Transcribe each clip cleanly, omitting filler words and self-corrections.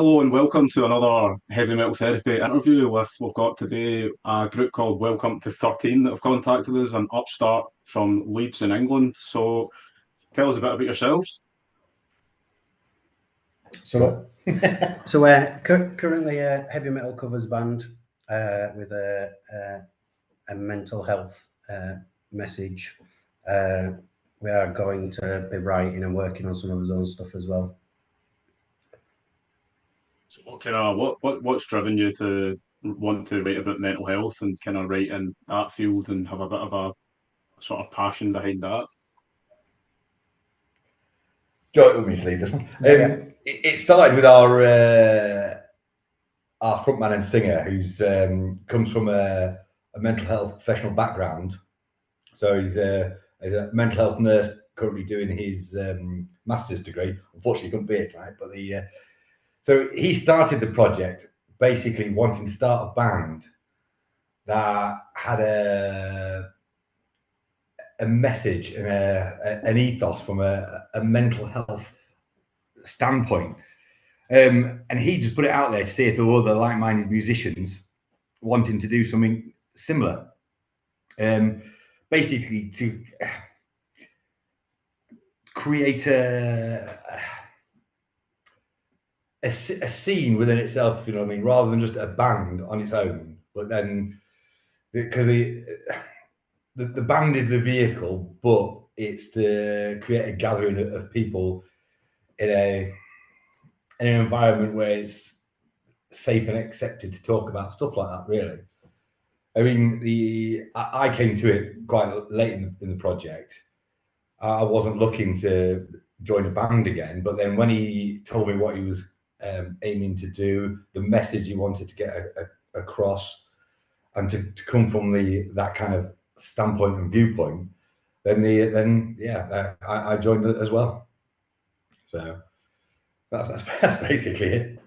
Hello and welcome to another Heavy Metal Therapy interview we've got today a group called Welcome to 13 that have contacted us, an upstart from Leeds in England. So tell us a bit about yourselves. So, so we're currently a heavy metal covers band with a mental health message. We are going to be writing and working on some of his own stuff as well. So what's driven you to want to write about mental health and kind of write in that field and have a bit of a sort of passion behind that? Joe, let me just leave this one. Yeah. It started with our frontman and singer, who's comes from a mental health professional background. So he's a mental health nurse, currently doing his master's degree. Unfortunately, he couldn't be here tonight, but so he started the project basically wanting to start a band that had a message and an ethos from a mental health standpoint. And he just put it out there to see if there were other like-minded musicians wanting to do something similar. Basically to create a scene within itself, you know what I mean, rather than just a band on its own. But then, because the band is the vehicle, but it's to create a gathering of people in an environment where it's safe and accepted to talk about stuff like that. Really, I mean, I came to it quite late in the project. I wasn't looking to join a band again, but then when he told me what he was aiming to do, the message he wanted to get across, and to come from that kind of standpoint and viewpoint, then I joined it as well. So that's basically it.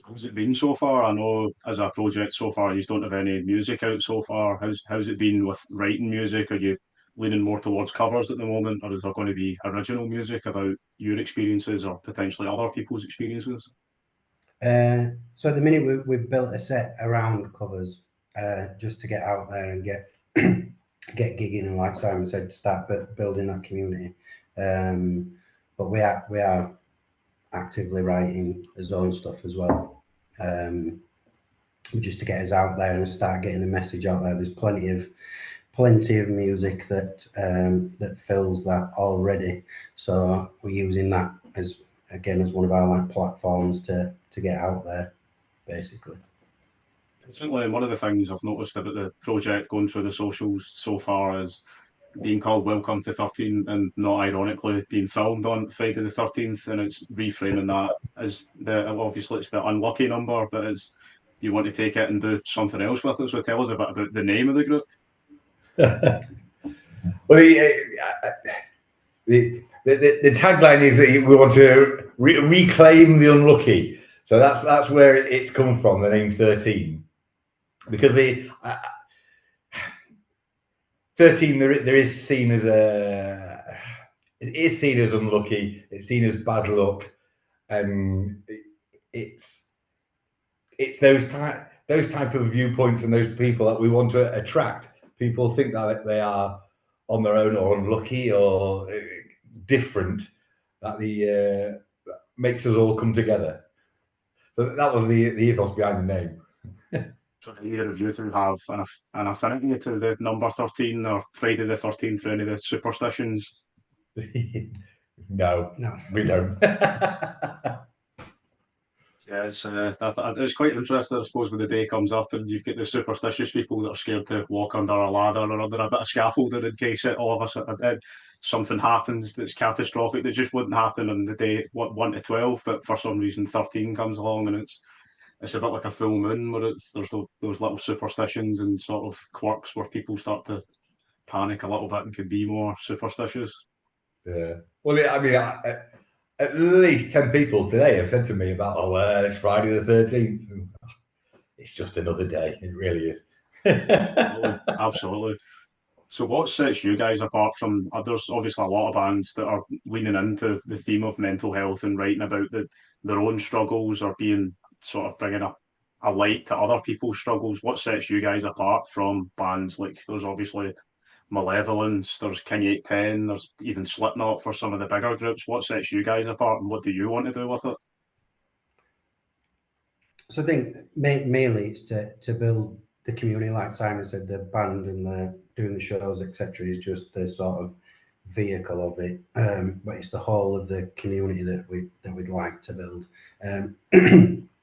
How's it been so far? I know as a project so far, you don't have any music out so far. How's it been with writing music? Are you leaning more towards covers at the moment, or is there going to be original music about your experiences or potentially other people's experiences? So at the minute we've built a set around covers just to get out there and get get gigging, and like Simon said, start building that community. But we are actively writing his own stuff as well, just to get us out there and start getting the message out there. There's plenty of music that that fills that already, so we're using that as one of our like platforms to get out there, basically. Certainly, one of the things I've noticed about the project going through the socials so far is being called Welcome to 13 and not ironically being filmed on Friday the 13th, and it's reframing that as obviously it's the unlucky number, but it's, do you want to take it and do something else with it? So tell us a bit about the name of the group. Well, the tagline is that we want to reclaim the unlucky. So that's where it's come from, the name 13, because the 13 there is seen as it is seen as unlucky. It's seen as bad luck, and it's those type of viewpoints and those people that we want to attract. People think that they are on their own or unlucky or different, that the makes us all come together. So that was the ethos behind the name. So do either of you two have an affinity to the number 13 or Friday the 13th for any of the superstitions? No, we don't. Yeah, it's quite interesting, I suppose, when the day comes up and you've got the superstitious people that are scared to walk under a ladder or under a bit of scaffolding in case all of a sudden something happens that's catastrophic that just wouldn't happen on the day 1 to 12, but for some reason 13 comes along and it's a bit like a full moon where there's those little superstitions and sort of quirks where people start to panic a little bit and can be more superstitious. Yeah. Well, I mean, at least 10 people today have said to me about, it's Friday the 13th. It's just another day. It really is. Absolutely. Absolutely. So what sets you guys apart from others? Obviously, a lot of bands that are leaning into the theme of mental health and writing about their own struggles or being sort of bringing a light to other people's struggles. What sets you guys apart from bands like there's obviously Malevolence, there's King 810, there's even Slipknot for some of the bigger groups. What sets you guys apart and what do you want to do with it? So I think mainly it's to build the community, like Simon said, the band and the doing the shows, etc., is just the sort of vehicle of it. But it's the whole of the community that we'd like to build. And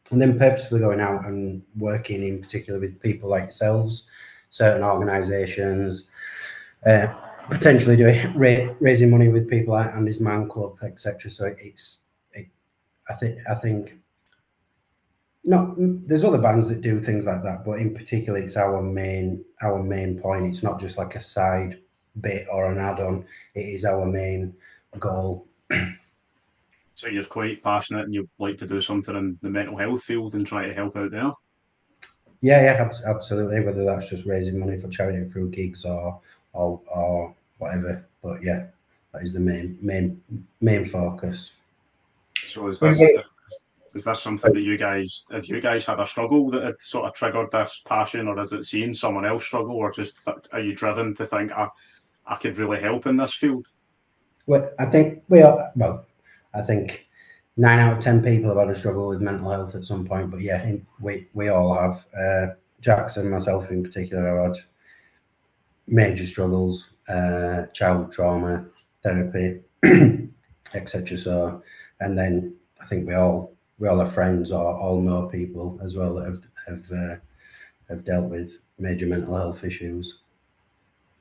then purposefully going out and working in particular with people like yourselves, certain organisations, potentially doing raising money with people like Andy's Man Club, etc. So I think no, there's other bands that do things like that, but in particular, it's our main point. It's not just like a side bit or an add-on. It is our main goal. So you're quite passionate and you like to do something in the mental health field and try to help out there. Yeah, absolutely. Whether that's just raising money for charity through gigs or whatever, but yeah, that is the main focus. So is this something that have you guys had a struggle that had sort of triggered this passion, or is it seeing someone else struggle, or just are you driven to think I could really help in this field? Well, I think we are. Well, I think 9 out of 10 people have had a struggle with mental health at some point. But yeah, we all have. Jackson, myself in particular, have had major struggles, childhood trauma, therapy, etc. So, and then I think we all have friends or all know people as well that have dealt with major mental health issues.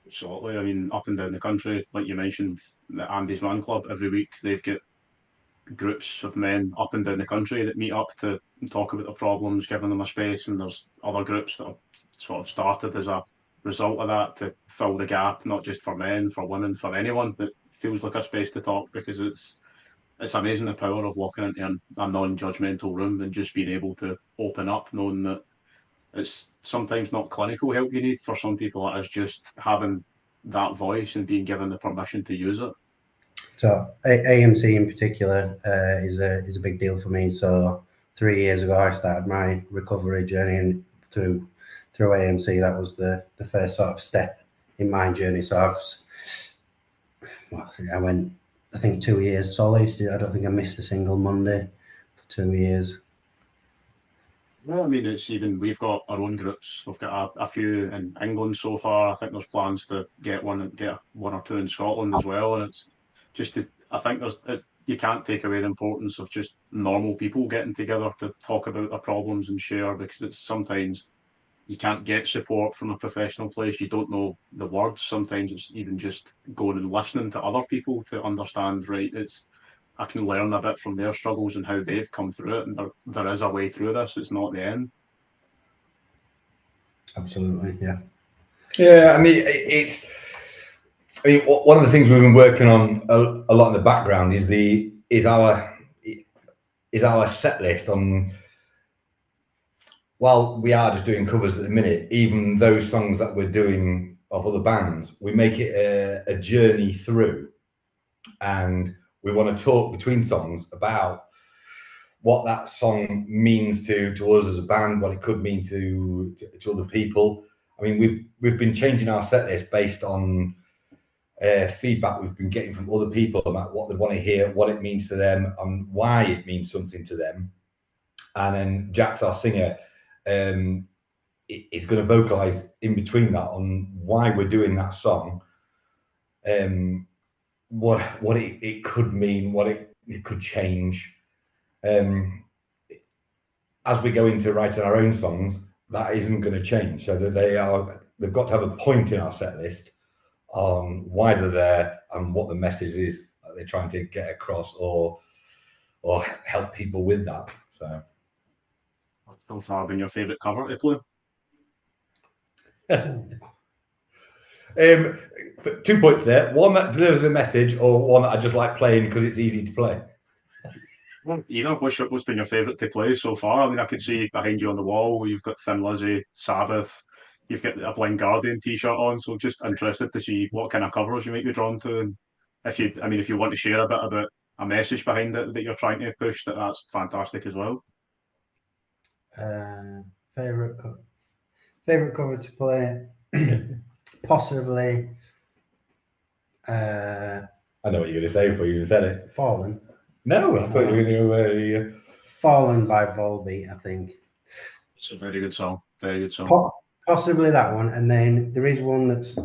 Absolutely. I mean, up and down the country, like you mentioned, the Andy's Man Club, every week they've got groups of men up and down the country that meet up to talk about their problems, giving them a space. And there's other groups that have sort of started as a result of that to fill the gap, not just for men, for women, for anyone that feels like a space to talk, because it's amazing the power of walking into a non-judgmental room and just being able to open up, knowing that it's sometimes not clinical help you need. For some people, it is just having that voice and being given the permission to use it. So AMC in particular is a big deal for me. So 3 years ago, I started my recovery journey, and through AMC, that was the first sort of step in my journey. So I went, I think 2 years solid. I don't think I missed a single Monday for 2 years. Well, I mean, it's even we've got our own groups. We've got a few in England so far. I think there's plans to get one or two in Scotland as well. And it's just I think you can't take away the importance of just normal people getting together to talk about their problems and share, because it's sometimes you can't get support from a professional place. You don't know the words. Sometimes it's even just going and listening to other people to understand, right, I can learn a bit from their struggles and how they've come through it. And there is a way through this. It's not the end. Absolutely, yeah. Yeah, I mean, one of the things we've been working on a lot in the background is our set list on. While we are just doing covers at the minute, even those songs that we're doing of other bands, we make it a journey through, and we want to talk between songs about what that song means to us as a band, what it could mean to other people. I mean, we've been changing our set list based on feedback we've been getting from other people about what they want to hear, what it means to them, and why it means something to them. And then Jax, our singer, is going to vocalize in between that on why we're doing that song, what it could mean, what it could change. As we go into writing our own songs, that isn't going to change. So that they've got to have a point in our set list on why they're there and what the message is that they're trying to get across, or help people with that. So, What's still far been your favourite cover to play? 2 points there. One that delivers a message, or one that I just like playing because it's easy to play. Either. What's been your favourite to play so far? I mean, I could see behind you on the wall you've got Thin Lizzy, Sabbath, you've got a Blind Guardian t-shirt on, so just interested to see what kind of covers you might be drawn to, and if you want to share a bit about a message behind it that you're trying to push, that's fantastic as well. Favorite cover to play, possibly. I know what you're going to say before you said it. Fallen. No, I thought you were going to. Fallen by Volbeat, I think. It's a very good song. Very good song. Possibly that one, and then there is one that's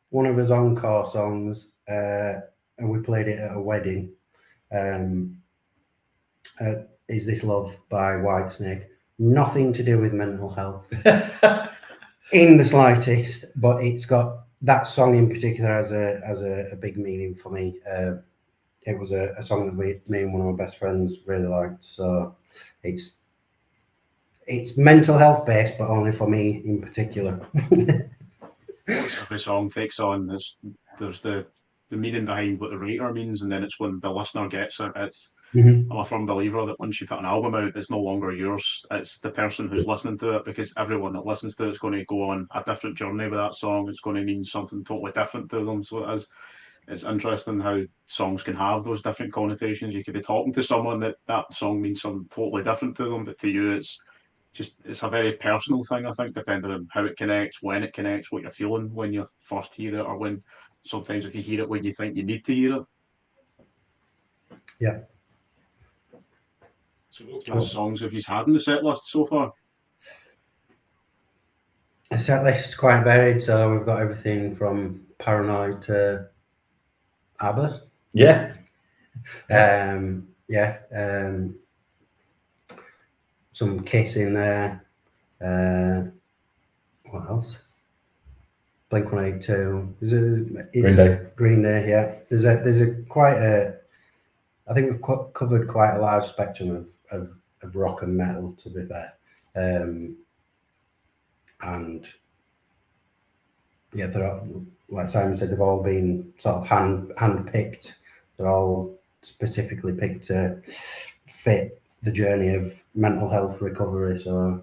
one of his encore songs, and we played it at a wedding. Is This Love by Whitesnake? Nothing to do with mental health in the slightest, but it's got that song in particular has a big meaning for me. It was a song that me and one of my best friends really liked, so it's mental health based, but only for me in particular. Every song takes on there's the meaning behind what the writer means, and then it's when the listener gets it. I'm a firm believer that once you put an album out, it's no longer yours. It's the person who's listening to it, because everyone that listens to it is going to go on a different journey with that song. It's going to mean something totally different to them. So it's interesting how songs can have those different connotations. You could be talking to someone that song means something totally different to them, but to you it's a very personal thing, I think, depending on how it connects, when it connects, what you're feeling when you first hear it, or when sometimes if you hear it when you think you need to hear it. Yeah. So what kind of songs have you had in the set list so far? The set list is quite varied, so we've got everything from Paranoid to ABBA. Yeah. Some Kiss in there. What else? Blink-182. Green Day, yeah. There's I think we've covered quite a large spectrum of rock and metal, to be fair. And yeah, they're all, like Simon said, they've all been sort of hand picked. They're all specifically picked to fit the journey of mental health recovery. So,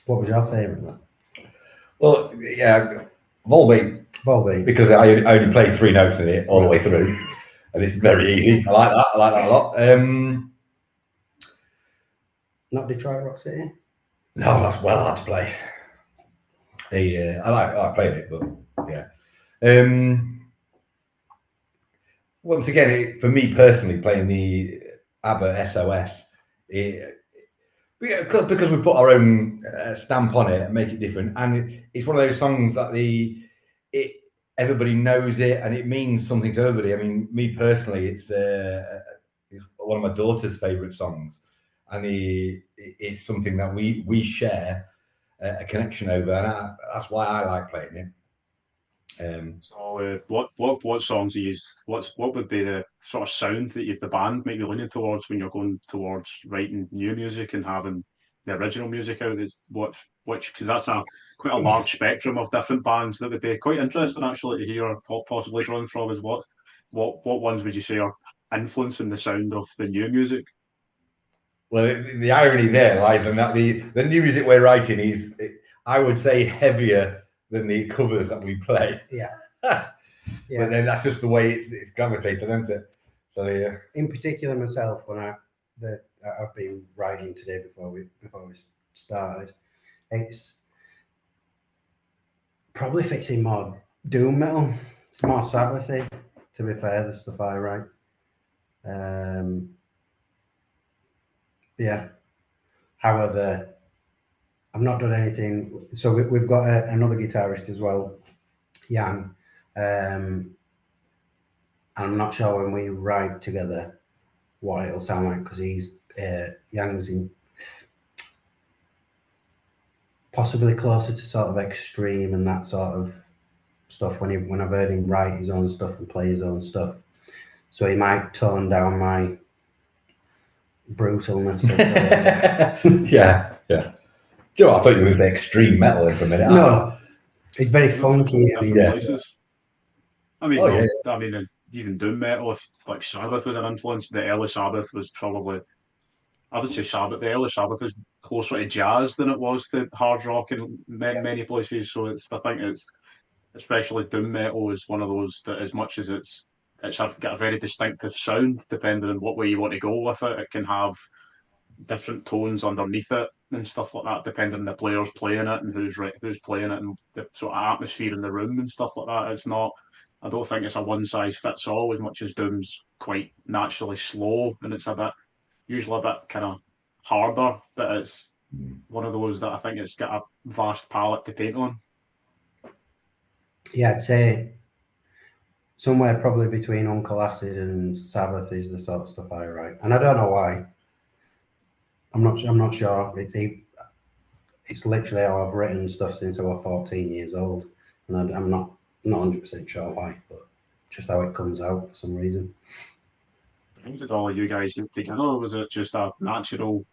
what was your favourite one? Well, yeah, Volbeat, because I only play 3 notes in it all the way through, and it's very easy. I like that a lot. Not Detroit Rock City? No, that's well hard to play. I like playing it, but yeah. Once again, for me personally, playing the ABBA SOS, because we put our own stamp on it and make it different, and it's one of those songs that everybody knows it and it means something to everybody. I mean, me personally, it's one of my daughter's favourite songs, and it's something that we share a connection over, and that's why I like playing it. So what songs are you? What would be the sort of sound that the band might be leaning towards when you're going towards writing new music and having the original music out? Because that's quite a large spectrum of different bands that would be quite interesting actually to hear possibly drawn from. Is what ones would you say are influencing the sound of the new music? Well, the irony there lies in that the new music we're writing is, I would say, heavier than the covers that we play. Yeah. But then that's just the way it's gravitated, isn't it? So yeah. In particular, myself, when I've been writing today before we started, it's probably fits in more doom metal. It's more Sabbathy, to be fair, the stuff I write. Yeah. However, I've not done anything. So we've got another guitarist as well, Jan. I'm not sure when we write together what it'll sound like, because Jan's in possibly closer to sort of extreme and that sort of stuff. When I've heard him write his own stuff and play his own stuff, so he might tone down my brutalness. Yeah. Joe, I thought you was the extreme metal for a minute. No, it's very funky. Places. I mean, even doom metal, if like Sabbath was an influence, the early Sabbath was probably I would say Sabbath. The early Sabbath is closer to jazz than it was to hard rock in many places. So I think it's especially doom metal is one of those that as much as it's got a very distinctive sound, depending on what way you want to go with it. It can have different tones underneath it and stuff like that, depending on the players playing it and who's playing it and the sort of atmosphere in the room and stuff like that. It's not. I don't think it's a one size fits all. As much as Doom's quite naturally slow and it's usually a bit kind of harder, but it's one of those that I think it's got a vast palette to paint on. Yeah, I'd say somewhere probably between Uncle Acid and Sabbath is the sort of stuff I write, and I don't know why. I'm not sure. It's literally how I've written stuff since I was 14 years old, and I'm not 100% sure why, but just how it comes out for some reason. How did all of you guys get together? Was it just a natural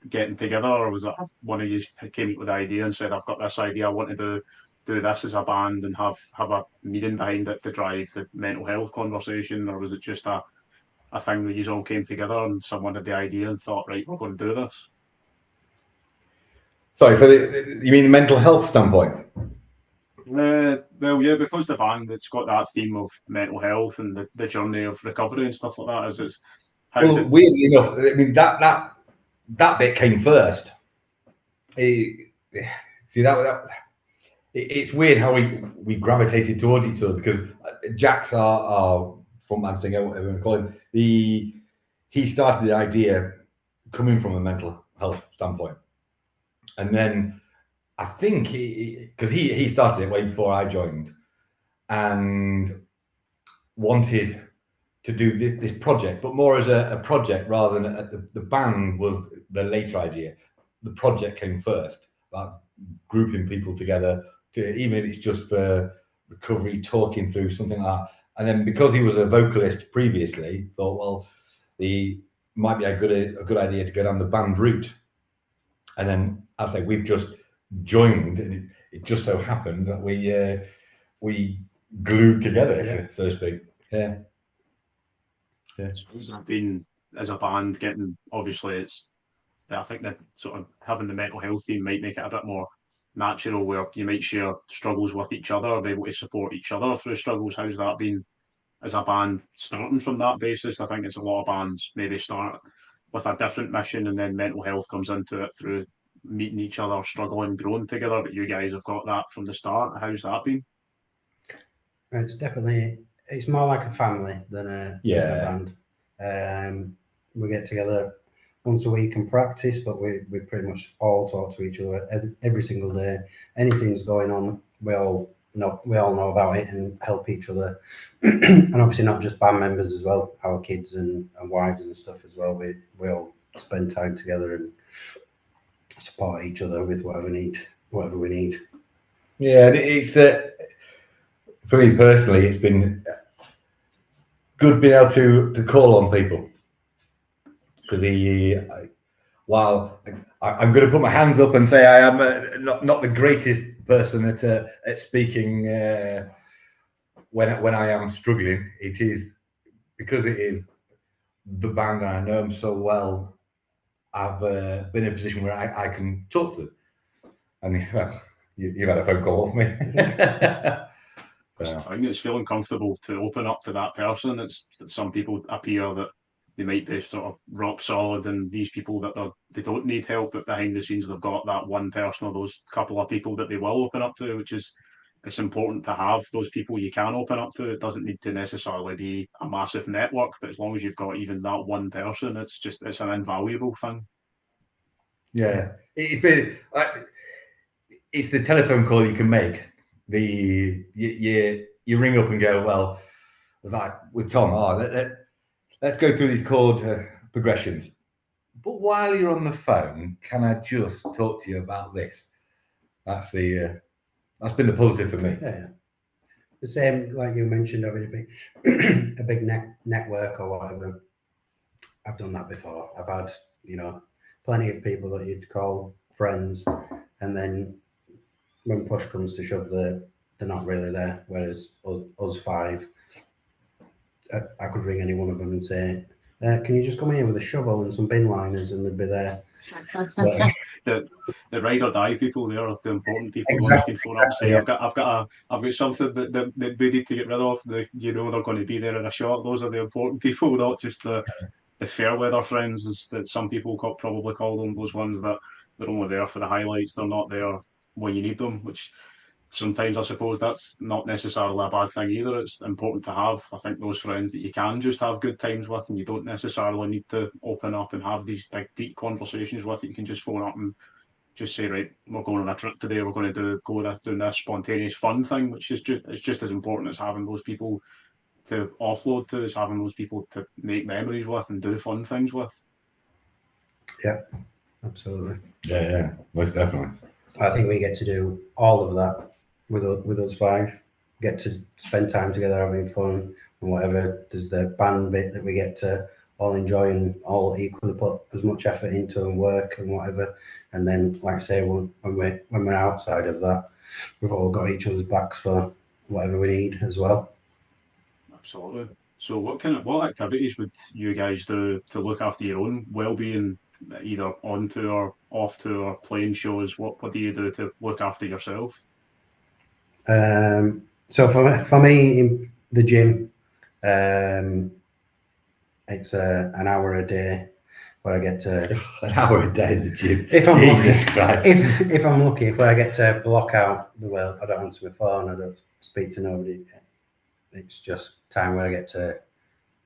getting together, or was it one of you came up with the idea and said, "I've got this idea. I want to do this as a band and have a meaning behind it to drive the mental health conversation," or was it just a thing that you all came together and someone had the idea and thought, right, we're going to do this? Sorry, you mean the mental health standpoint? Well, yeah, because the band it's got that theme of mental health and the journey of recovery and stuff like that. As it's weirdly enough, I mean that bit came first. It's weird how we gravitated towards each other because Jack's our frontman singer, whatever you want to call him. He started the idea coming from a mental health standpoint, and then I think because he started it way before I joined, and wanted to do this project, but more as a project rather than the band was the later idea. The project came first, about grouping people together to, even if it's just for recovery, talking through something like that. And then because he was a vocalist previously, thought, well, the might be a good idea to go down the band route. And then I say we've just joined, and it just so happened that we glued together, so to speak. Yeah. So has that been as a band getting? Obviously, I think that sort of having the mental health theme might make it a bit more natural, where you might share struggles with each other, be able to support each other through struggles. How's that been as a band starting from that basis? I think it's a lot of bands maybe start with a different mission and then mental health comes into it through meeting each other, struggling, growing together. But you guys have got that from the start. How's that been? It's more like a family than a band. We get together once a week and practice, but we pretty much all talk to each other every single day. Anything's going on, we all know about it and help each other. And obviously not just band members as well, our kids and wives and stuff as well. We all spend time together and support each other with whatever we need. Yeah, it's for me personally, it's been good being able to call on people, because while I'm going to put my hands up and say I am not the greatest person at speaking when I am struggling, it is because it is the band and I know them so well. I've been in a position where I can talk to them. And well, you've had a phone call off me. That's the thing, it's feeling comfortable to open up to that person. It's some people appear that they might be sort of rock solid, and these people that they don't need help, but behind the scenes they've got that one person or those couple of people that they will open up to, which is it's important to have those people you can open up to. It doesn't need to necessarily be a massive network, but as long as you've got even that one person, it's an invaluable thing. Yeah, it's been it's the telephone call you can make. You ring up and go, well, it was like with Tom, let's go through these chord progressions. But while you're on the phone, can I just talk to you about this? That's been the positive for me. Yeah. The same, like you mentioned, having a big network or whatever. I've done that before. I've had, plenty of people that you'd call friends, and then when push comes to shove, they're not really there. Whereas us five, I could ring any one of them and say, can you just come here with a shovel and some bin liners and they'd be there. But, The ride or die people, they are the important people. The ones exactly, you can phone up and say, yeah. I've got something that we need to get rid of. You know they're going to be there in a shot. Those are the important people, not just the fair weather friends, as that some people probably call them. Those ones that they're only there for the highlights. They're not there when you need them, which sometimes I suppose that's not necessarily a bad thing either. It's important to have, I think, those friends that you can just have good times with, and you don't necessarily need to open up and have these big deep conversations with. You can just phone up and just say, right, we're going on a trip today, we're going to doing this spontaneous fun thing, which is just as important as having those people to offload to, as having those people to make memories with and do fun things with. Yeah, absolutely. Yeah, most definitely. I think we get to do all of that with us five. Get to spend time together having fun and whatever. There's the band bit that we get to all enjoy and all equally put as much effort into and work and whatever. And then, like I say, when we're outside of that, we've all got each other's backs for whatever we need as well. Absolutely. So what activities would you guys do to look after your own well-being, either on tour, off tour, playing shows? What do you do to look after yourself? So for me in the gym, it's an hour a day where I get to An hour a day in the gym. If I'm Jesus lucky, Christ. if I'm lucky, where I get to block out the world, I don't answer my phone, I don't speak to nobody. It's just time where I get to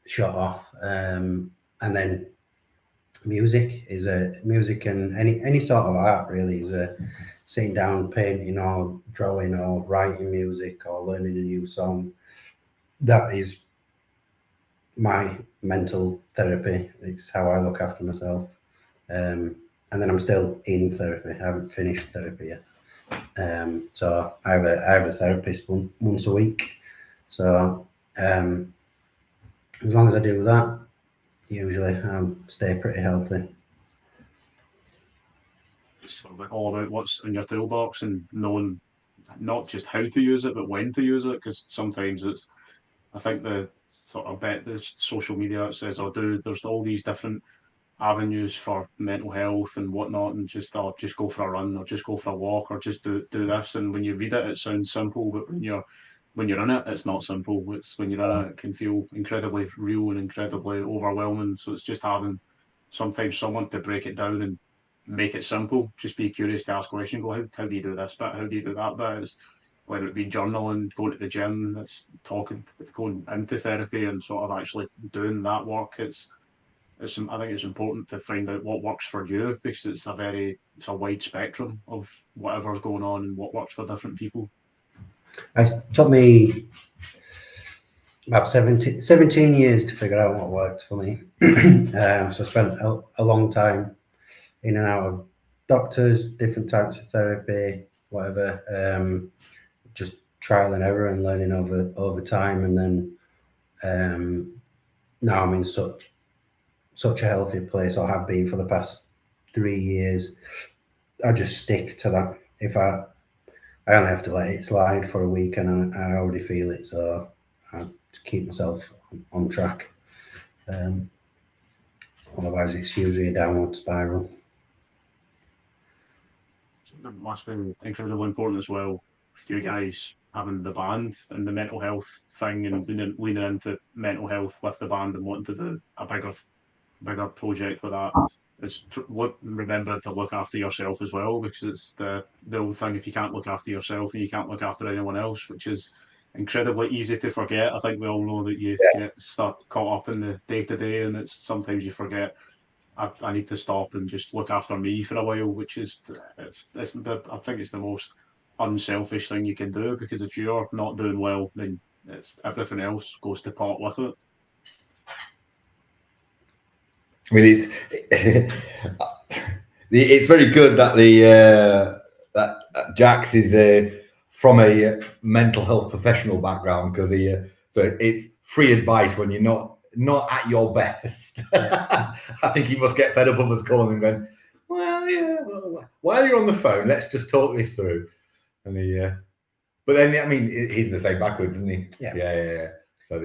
shut off. And then music and any sort of art really is a sitting down, painting or drawing or writing music or learning a new song. That is my mental therapy. It's how I look after myself. And then I'm still in therapy. I haven't finished therapy yet. So I have a therapist once a week. So as long as I do that, usually I stay pretty healthy. It's sort of all about what's in your toolbox and knowing not just how to use it, but when to use it. Because sometimes I think the sort of bet the social media says, "Oh, there's all these different avenues for mental health and whatnot," and just go for a run or just go for a walk or just do this. And when you read it, it sounds simple, but when you're in it, it's not simple. It's when you're in it, it can feel incredibly real and incredibly overwhelming. So it's just having sometimes someone to break it down and make it simple. Just be curious to ask questions. Go, how do you do this bit? How do you do that bit? It's, whether it be journaling, going to the gym, it's going into therapy and sort of actually doing that work. I think it's important to find out what works for you, because it's a wide spectrum of whatever's going on and what works for different people. It took me about 17 years to figure out what worked for me. So I spent a long time in and out of doctors, different types of therapy, whatever, just trial and error and learning over time. And then now I'm in such a healthy place, or have been for the past 3 years. I just stick to that. If I only have to let it slide for a week and I already feel it, so I just keep myself on track. Otherwise it's usually a downward spiral. It must be incredibly important as well, you guys having the band and the mental health thing and leaning into mental health with the band and wanting to do a bigger project with that. Is remember to look after yourself as well, because it's the old thing, if you can't look after yourself then you can't look after anyone else, which is incredibly easy to forget. I think we all know that you start caught up in the day-to-day, and it's sometimes you forget, I need to stop and just look after me for a while, which is I think it's the most unselfish thing you can do, because if you're not doing well, then it's everything else goes to pot with it. I mean, it's very good that that Jax is from a mental health professional background, because so it's free advice when you're not at your best. I think he must get fed up of us calling him going, well, yeah, well, while you're on the phone, let's just talk this through. And but then, I mean, he's the same backwards, isn't he? Yeah. Yeah. So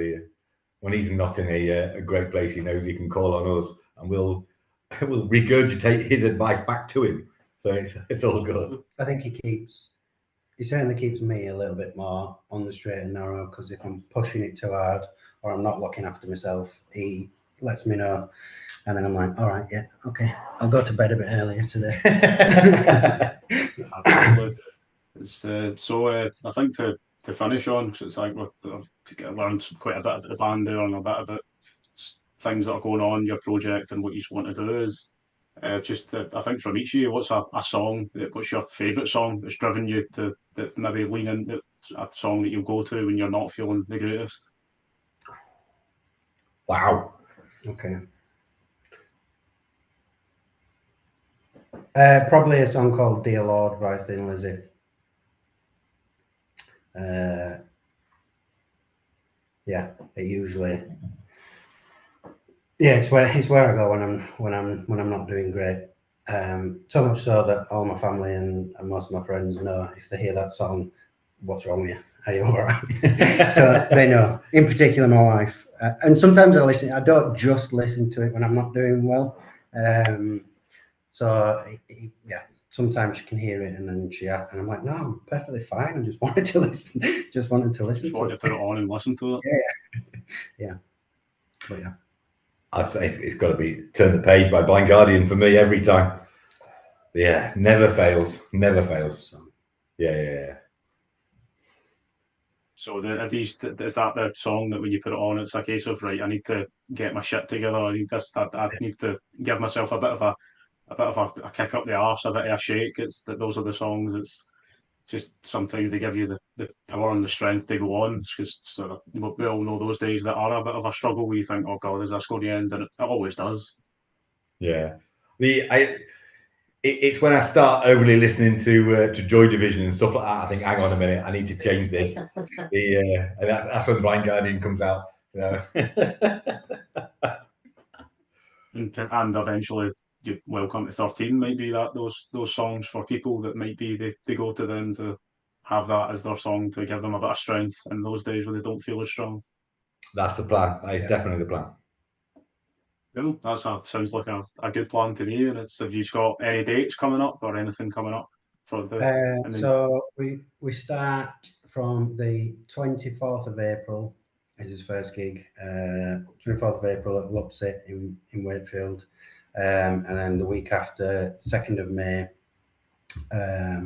when he's not in a great place, he knows he can call on us, and we'll regurgitate his advice back to him. So it's all good. I think he certainly keeps me a little bit more on the straight and narrow, because if I'm pushing it too hard or I'm not looking after myself, he lets me know. And then I'm like, all right, yeah, okay, I'll go to bed a bit earlier today. Absolutely. It's, I think to finish on, because it's like I've learned quite a bit about the band there and a bit about things that are going on, your project and what you want to do is I think from each of you, what's a song, what's your favourite song that's driven you to that maybe lean into a song that you'll go to when you're not feeling the greatest? Wow. Okay. Probably a song called Dear Lord by Thin Lizzy. Yeah, it usually. Yeah, it's where I go when I'm not doing great. So much so that all my family and most of my friends know if they hear that song, what's wrong with you? Are you all right? So they know. In particular, my wife. And sometimes I listen. I don't just listen to it when I'm not doing well. Yeah. Sometimes you can hear it, and then and I'm like, no, I'm perfectly fine. I just wanted to listen. Just wanted to put it on and listen to it. Yeah. But yeah. I'd say it's got to be Turn the Page by Blind Guardian for me every time. Yeah, never fails. Never fails. Yeah. So is that the song that when you put it on, it's a case of, right, I need to get my shit together. I need to give myself a bit of a kick up the arse, a bit of a shake. Those are the songs. It's just sometimes they give you the power and the strength to go on. It's just we all know those days that are a bit of a struggle where you think, oh God, is this going to end? And it always does. Yeah. It's when I start overly listening to Joy Division and stuff like that, I think, hang on a minute, I need to change this. And that's when Blind Guardian comes out. You know? And eventually, Welcome to 13 might be those songs for people that might be they go to them to have that as their song to give them a bit of strength in those days when they don't feel as strong. That's the plan. That is definitely the plan. Cool. Sounds like a good plan to me. And have you got any dates coming up or anything coming up for the? So we start from the 24th of April is his first gig. 24th of April at Lupsit in Wakefield, and then the week after, 2nd of May, at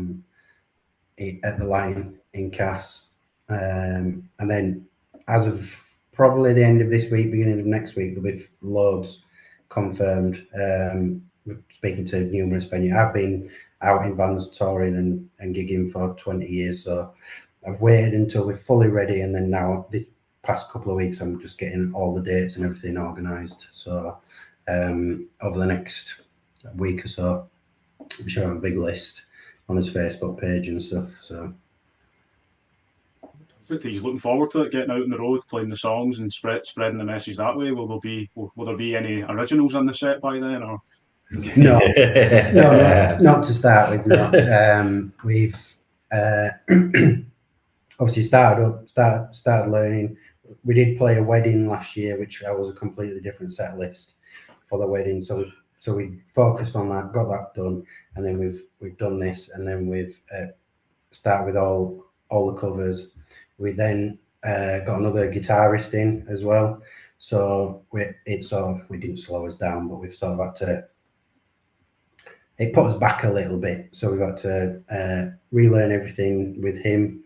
the Lion in Cass, and then as of probably the end of this week, beginning of next week, there'll be loads confirmed. We're speaking to numerous venues. I've been out in bands touring and gigging for 20 years, so I've waited until we're fully ready, and then now the past couple of weeks I'm just getting all the dates and everything organised. So over the next week or so, I'm sure I have a big list on his Facebook page and stuff. So he's looking forward to it, getting out on the road, playing the songs and spreading the message that way. Will there be any originals on the set by then, or? No, not to start with. No. We've obviously started learning. We did play a wedding last year, which was a completely different set list for the wedding. So we focused on that, got that done, and then we've done this, and then we've started with all the covers. We then got another guitarist in as well. So we didn't slow us down, but we've sort of had to. It put us back a little bit, so we've got to relearn everything with him,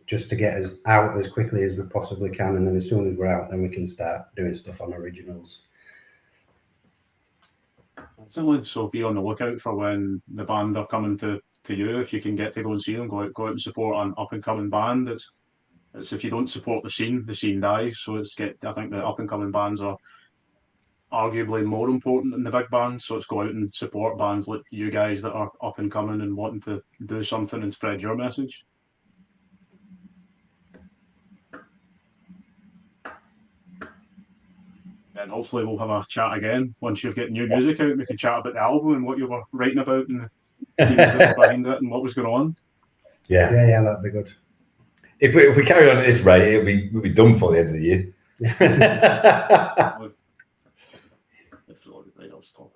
just to get us out as quickly as we possibly can, and then as soon as we're out, then we can start doing stuff on originals. So be on the lookout for when the band are coming to you. If you can get to go and see them, go out and support an up and coming band. It's if you don't support the scene dies. So I think the up and coming bands are arguably more important than the big bands, so it's go out and support bands like you guys that are up and coming and wanting to do something and spread your message. And hopefully we'll have a chat again once you've got new music out. We can chat about the album and what you were writing about and the themes that were behind it and what was going on. Yeah, that'd be good. if we carry on at this rate, we'll be done for the end of the year. If not, right, I'll stop.